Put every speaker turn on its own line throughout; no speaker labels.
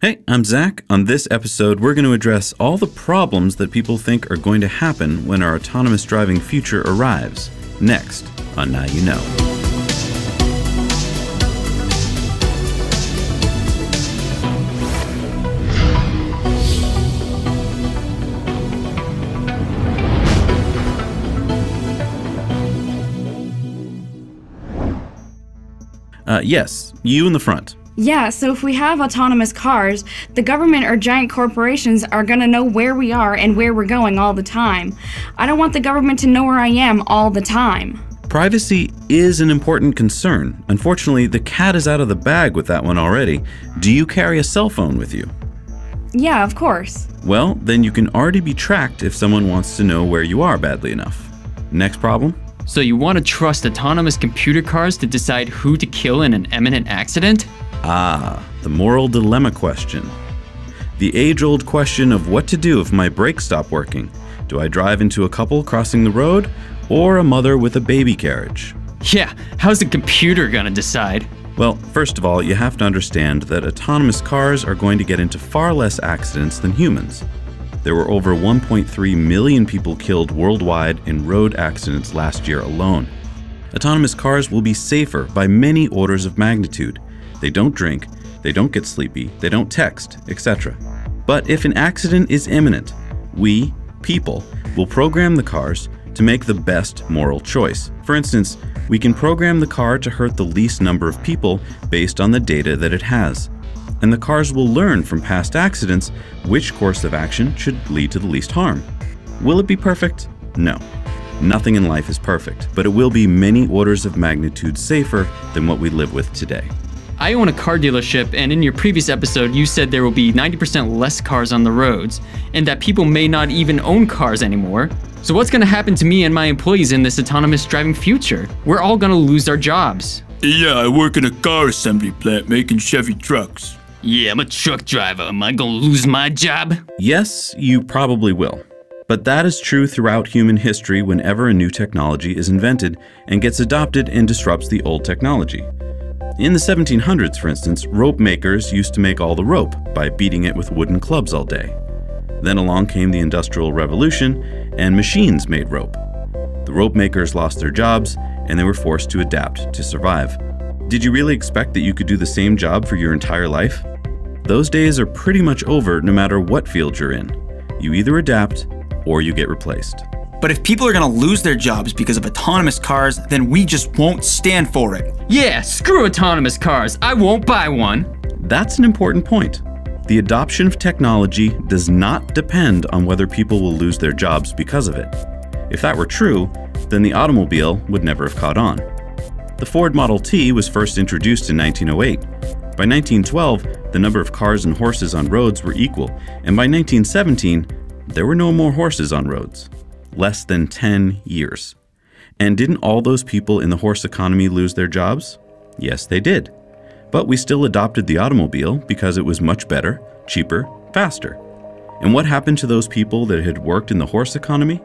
Hey, I'm Zach. On this episode, we're going to address all the problems that people think are going to happen when our autonomous driving future arrives. Next on Now You Know. Yes, you in the front.
Yeah, so if we have autonomous cars, the government or giant corporations are gonna know where we are and where we're going all the time. I don't want the government to know where I am all the time.
Privacy is an important concern. Unfortunately, the cat is out of the bag with that one already. Do you carry a cell phone with you?
Yeah, of course.
Well, then you can already be tracked if someone wants to know where you are badly enough. Next problem?
So you want to trust autonomous computer cars to decide who to kill in an imminent accident?
Ah, the moral dilemma question. The age-old question of what to do if my brakes stop working. Do I drive into a couple crossing the road, or a mother with a baby carriage?
Yeah, how's the computer gonna decide?
Well, first of all, you have to understand that autonomous cars are going to get into far less accidents than humans. There were over 1.3 million people killed worldwide in road accidents last year alone. Autonomous cars will be safer by many orders of magnitude. They don't drink, they don't get sleepy, they don't text, etc. But if an accident is imminent, we, people, will program the cars to make the best moral choice. For instance, we can program the car to hurt the least number of people based on the data that it has. And the cars will learn from past accidents which course of action should lead to the least harm. Will it be perfect? No. Nothing in life is perfect, but it will be many orders of magnitude safer than what we live with today.
I own a car dealership, and in your previous episode you said there will be 90% less cars on the roads, and that people may not even own cars anymore. So what's gonna happen to me and my employees in this autonomous driving future? We're all gonna lose our jobs.
Yeah, I work in a car assembly plant making Chevy trucks.
Yeah, I'm a truck driver. Am I gonna lose my job?
Yes, you probably will. But that is true throughout human history whenever a new technology is invented and gets adopted and disrupts the old technology. In the 1700s, for instance, rope makers used to make all the rope by beating it with wooden clubs all day. Then along came the Industrial Revolution, and machines made rope. The rope makers lost their jobs, and they were forced to adapt to survive. Did you really expect that you could do the same job for your entire life? Those days are pretty much over no matter what field you're in. You either adapt or you get replaced.
But if people are gonna lose their jobs because of autonomous cars, then we just won't stand for it.
Yeah, screw autonomous cars. I won't buy one.
That's an important point. The adoption of technology does not depend on whether people will lose their jobs because of it. If that were true, then the automobile would never have caught on. The Ford Model T was first introduced in 1908. By 1912, the number of cars and horses on roads were equal, and by 1917, there were no more horses on roads. Less than 10 years. And didn't all those people in the horse economy lose their jobs? Yes, they did. But we still adopted the automobile because it was much better, cheaper, faster. And what happened to those people that had worked in the horse economy?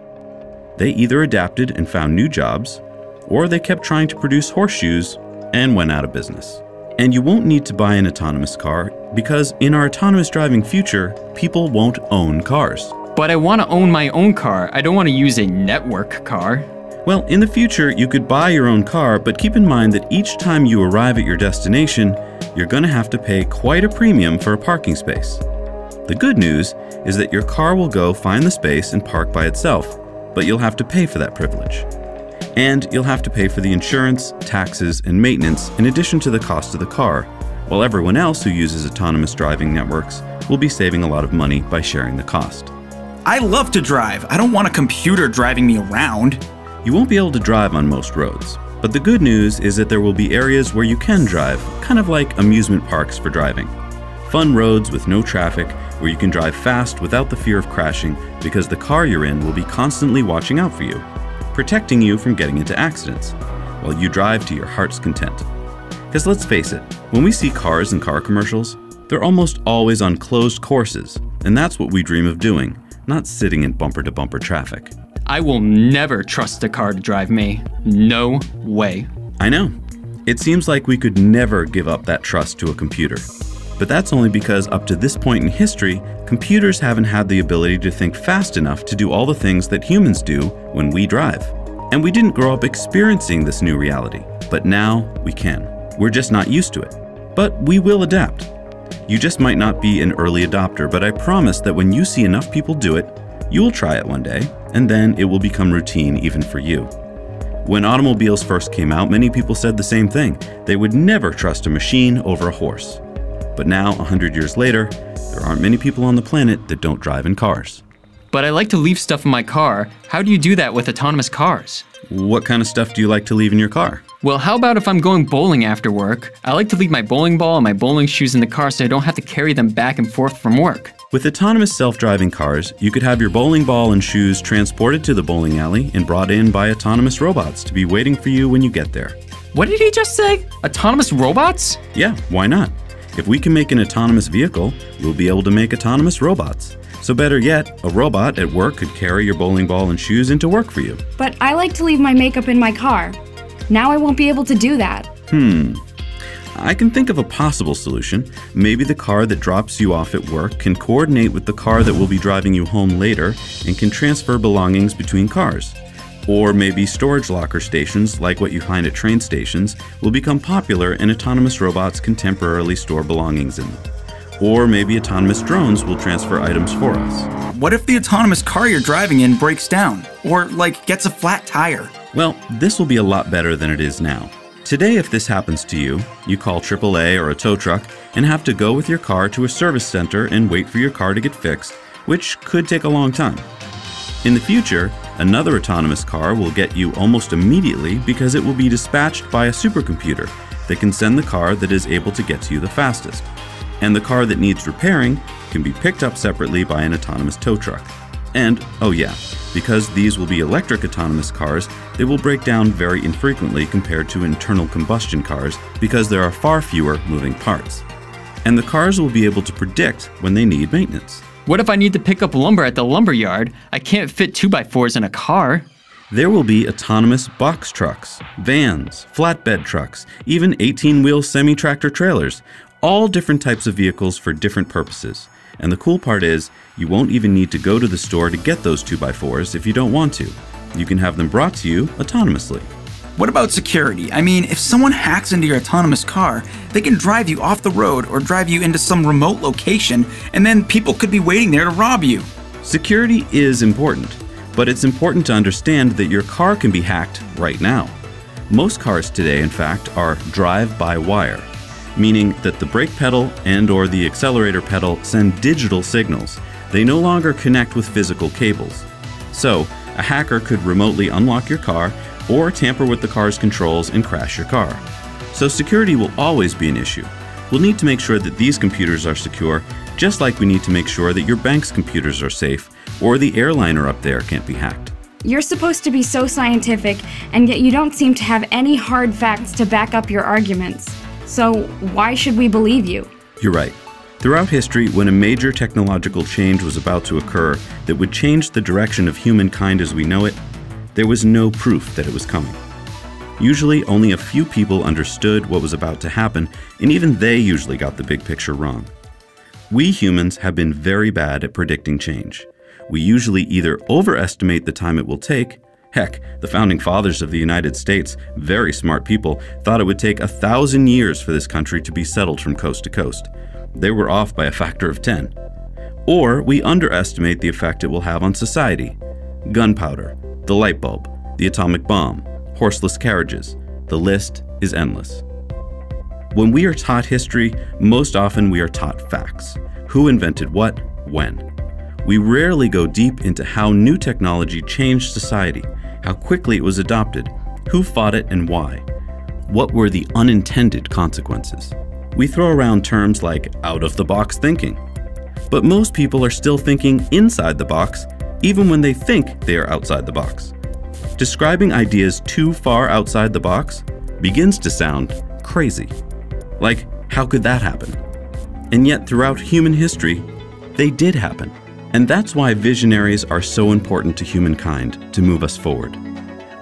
They either adapted and found new jobs, or they kept trying to produce horseshoes and went out of business. And you won't need to buy an autonomous car because in our autonomous driving future, people won't own cars.
But I want to own my own car. I don't want to use a network car.
Well, in the future, you could buy your own car, but keep in mind that each time you arrive at your destination, you're going to have to pay quite a premium for a parking space. The good news is that your car will go find the space and park by itself, but you'll have to pay for that privilege. And you'll have to pay for the insurance, taxes, and maintenance in addition to the cost of the car, while everyone else who uses autonomous driving networks will be saving a lot of money by sharing the cost.
I love to drive. I don't want a computer driving me around.
You won't be able to drive on most roads, but the good news is that there will be areas where you can drive, kind of like amusement parks for driving. Fun roads with no traffic where you can drive fast without the fear of crashing because the car you're in will be constantly watching out for you, protecting you from getting into accidents, while you drive to your heart's content. Because let's face it, when we see cars and car commercials, they're almost always on closed courses, and that's what we dream of doing, not sitting in bumper-to-bumper traffic.
I will never trust a car to drive me. No way.
I know. It seems like we could never give up that trust to a computer. But that's only because up to this point in history, computers haven't had the ability to think fast enough to do all the things that humans do when we drive. And we didn't grow up experiencing this new reality, but now we can. We're just not used to it. But we will adapt. You just might not be an early adopter, but I promise that when you see enough people do it, you will try it one day, and then it will become routine even for you. When automobiles first came out, many people said the same thing. They would never trust a machine over a horse. But now, 100 years later, there aren't many people on the planet that don't drive in cars.
But I like to leave stuff in my car. How do you do that with autonomous cars?
What kind of stuff do you like to leave in your car?
Well, how about if I'm going bowling after work? I like to leave my bowling ball and my bowling shoes in the car so I don't have to carry them back and forth from work.
With autonomous self-driving cars, you could have your bowling ball and shoes transported to the bowling alley and brought in by autonomous robots to be waiting for you when you get there.
What did he just say? Autonomous robots?
Yeah, why not? If we can make an autonomous vehicle, we'll be able to make autonomous robots. So better yet, a robot at work could carry your bowling ball and shoes into work for you.
But I like to leave my makeup in my car. Now I won't be able to do that.
I can think of a possible solution. Maybe the car that drops you off at work can coordinate with the car that will be driving you home later and can transfer belongings between cars. Or maybe storage locker stations, like what you find at train stations, will become popular and autonomous robots can temporarily store belongings in them. Or maybe autonomous drones will transfer items for us.
What if the autonomous car you're driving in breaks down? Or, gets a flat tire?
Well, this will be a lot better than it is now. Today, if this happens to you, you call AAA or a tow truck and have to go with your car to a service center and wait for your car to get fixed, which could take a long time. In the future, another autonomous car will get you almost immediately because it will be dispatched by a supercomputer that can send the car that is able to get to you the fastest. And the car that needs repairing can be picked up separately by an autonomous tow truck. And, oh yeah, because these will be electric autonomous cars, they will break down very infrequently compared to internal combustion cars because there are far fewer moving parts. And the cars will be able to predict when they need maintenance.
What if I need to pick up lumber at the lumber yard? I can't fit 2x4s in a car.
There will be autonomous box trucks, vans, flatbed trucks, even 18-wheel semi-tractor trailers, all different types of vehicles for different purposes. And the cool part is, you won't even need to go to the store to get those 2x4s if you don't want to. You can have them brought to you autonomously.
What about security? I mean, if someone hacks into your autonomous car, they can drive you off the road or drive you into some remote location, and then people could be waiting there to rob you.
Security is important, but it's important to understand that your car can be hacked right now. Most cars today, in fact, are drive-by-wire, meaning that the brake pedal and/or the accelerator pedal send digital signals. They no longer connect with physical cables. So, a hacker could remotely unlock your car or tamper with the car's controls and crash your car. So security will always be an issue. We'll need to make sure that these computers are secure, just like we need to make sure that your bank's computers are safe, or the airliner up there can't be hacked.
You're supposed to be so scientific, and yet you don't seem to have any hard facts to back up your arguments. So why should we believe you?
You're right. Throughout history, when a major technological change was about to occur that would change the direction of humankind as we know it, there was no proof that it was coming. Usually, only a few people understood what was about to happen, and even they usually got the big picture wrong. We humans have been very bad at predicting change. We usually either overestimate the time it will take. Heck, the founding fathers of the United States, very smart people, thought it would take 1,000 years for this country to be settled from coast to coast. They were off by a factor of 10. Or we underestimate the effect it will have on society. Gunpowder, the light bulb, the atomic bomb, horseless carriages. The list is endless. When we are taught history, most often we are taught facts. Who invented what, when. We rarely go deep into how new technology changed society, how quickly it was adopted, who fought it and why. What were the unintended consequences? We throw around terms like out-of-the-box thinking. But most people are still thinking inside the box, even when they think they are outside the box. Describing ideas too far outside the box begins to sound crazy. Like, how could that happen? And yet, throughout human history, they did happen. And that's why visionaries are so important to humankind to move us forward.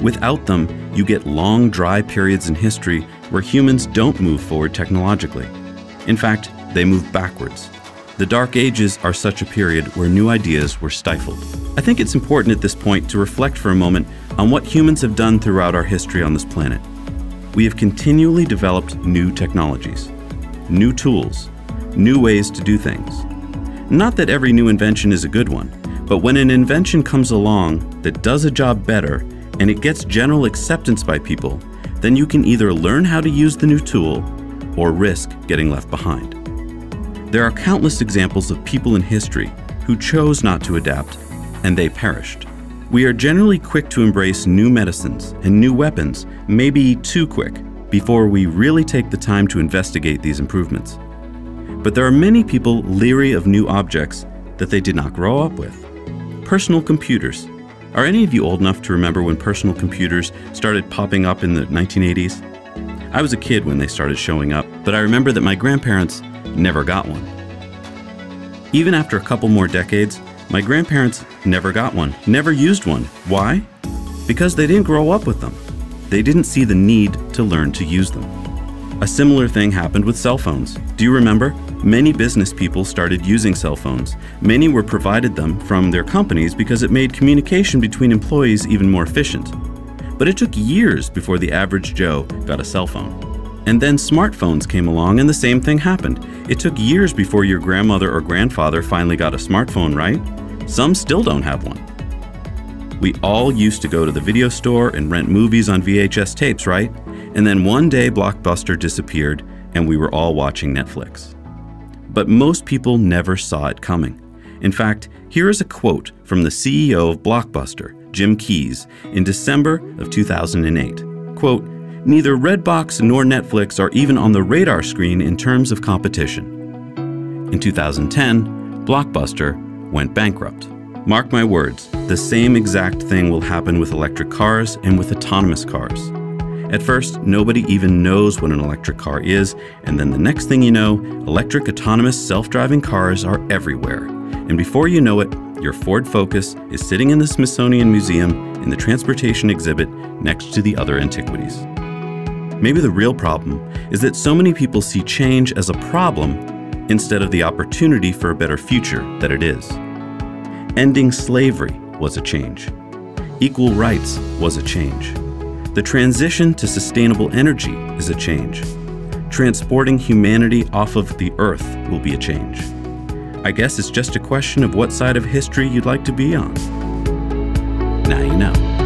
Without them, you get long, dry periods in history where humans don't move forward technologically. In fact, they move backwards. The Dark Ages are such a period where new ideas were stifled. I think it's important at this point to reflect for a moment on what humans have done throughout our history on this planet. We have continually developed new technologies, new tools, new ways to do things. Not that every new invention is a good one, but when an invention comes along that does a job better and it gets general acceptance by people, then you can either learn how to use the new tool or risk getting left behind. There are countless examples of people in history who chose not to adapt, and they perished. We are generally quick to embrace new medicines and new weapons, maybe too quick, before we really take the time to investigate these improvements. But there are many people leery of new objects that they did not grow up with. Personal computers. Are any of you old enough to remember when personal computers started popping up in the 1980s? I was a kid when they started showing up, but I remember that my grandparents never got one. Even after a couple more decades, my grandparents never got one, never used one. Why? Because they didn't grow up with them. They didn't see the need to learn to use them. A similar thing happened with cell phones. Do you remember? Many business people started using cell phones. Many were provided them from their companies because it made communication between employees even more efficient. But it took years before the average Joe got a cell phone. And then smartphones came along and the same thing happened. It took years before your grandmother or grandfather finally got a smartphone, right? Some still don't have one. We all used to go to the video store and rent movies on VHS tapes, right? And then one day Blockbuster disappeared and we were all watching Netflix. But most people never saw it coming. In fact, here is a quote from the CEO of Blockbuster, Jim Keyes, in December of 2008. Quote, "Neither Redbox nor Netflix are even on the radar screen in terms of competition." In 2010, Blockbuster went bankrupt. Mark my words, the same exact thing will happen with electric cars and with autonomous cars. At first, nobody even knows what an electric car is, and then the next thing you know, electric autonomous self-driving cars are everywhere. And before you know it, your Ford Focus is sitting in the Smithsonian Museum in the transportation exhibit next to the other antiquities. Maybe the real problem is that so many people see change as a problem instead of the opportunity for a better future that it is. Ending slavery was a change. Equal rights was a change. The transition to sustainable energy is a change. Transporting humanity off of the earth will be a change. I guess it's just a question of what side of history you'd like to be on. Now you know.